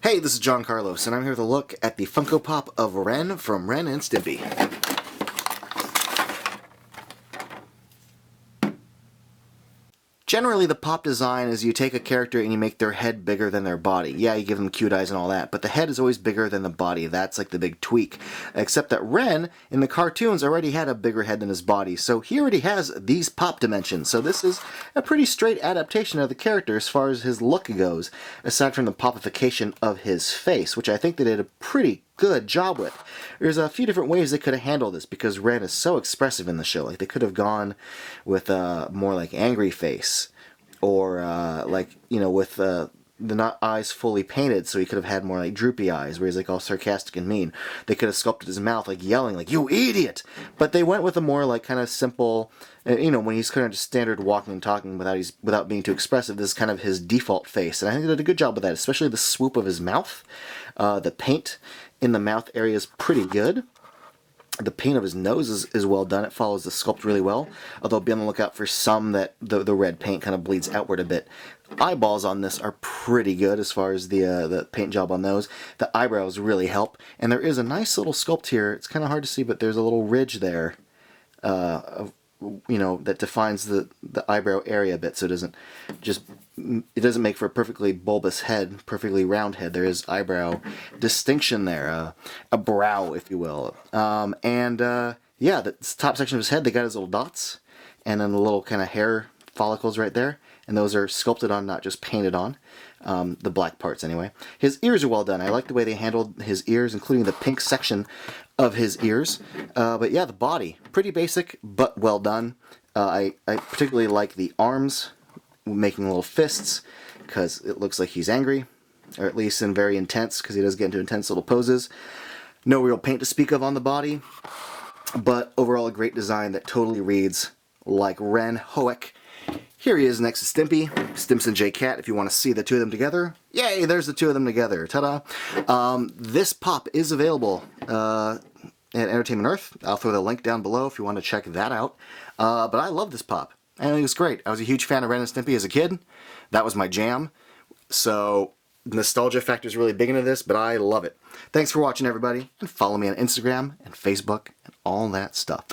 Hey, this is John Carlos, and I'm here with a look at the Funko Pop of Ren from Ren and Stimpy. Generally, the pop design is you take a character and you make their head bigger than their body. Yeah, you give them cute eyes and all that, but the head is always bigger than the body. That's like the big tweak. Except that Ren, in the cartoons, already had a bigger head than his body, so he already has these pop dimensions. So this is a pretty straight adaptation of the character as far as his look goes, aside from the popification of his face, which I think they did a pretty good job with. There's a few different ways they could have handled this because Ren is so expressive in the show. Like they could have gone with a more like angry face, or with the not eyes fully painted, so he could have had more like droopy eyes, where he's like all sarcastic and mean. They could have sculpted his mouth like yelling, like "You idiot!" But they went with a more like kind of simple, when he's kind of just standard walking and talking without being too expressive. This is kind of his default face, and I think they did a good job with that, especially the swoop of his mouth. The paint in the mouth area is pretty good. The paint of his nose is well done. It follows the sculpt really well, although be on the lookout for some that the red paint kind of bleeds outward a bit. Eyeballs on this are pretty good as far as the paint job on those. The eyebrows really help, and there is a nice little sculpt here. It's kind of hard to see, but there's a little ridge there, that defines the eyebrow area a bit, so it doesn't make for a perfectly bulbous head, perfectly round head. There is eyebrow distinction there, a brow, if you will. The top section of his head, they got his little dots, and then the little kind of hair follicles right there, and those are sculpted on, not just painted on. The black parts, anyway. His ears are well done. I like the way they handled his ears, including the pink section of his ears. But yeah, the body, pretty basic, but well done. I particularly like the arms, making little fists, because it looks like he's angry, or at least in very intense, because he does get into intense little poses. No real paint to speak of on the body, but overall a great design that totally reads like Ren Hoek. Here he is next to Stimpy, Stimson J. Cat, if you want to see the two of them together. Yay, there's the two of them together. Ta-da! This pop is available at Entertainment Earth. I'll throw the link down below if you want to check that out. But I love this pop. I think it's great. I was a huge fan of Ren and Stimpy as a kid. That was my jam. So nostalgia factor is really big into this, but I love it. Thanks for watching, everybody, and follow me on Instagram and Facebook and all that stuff.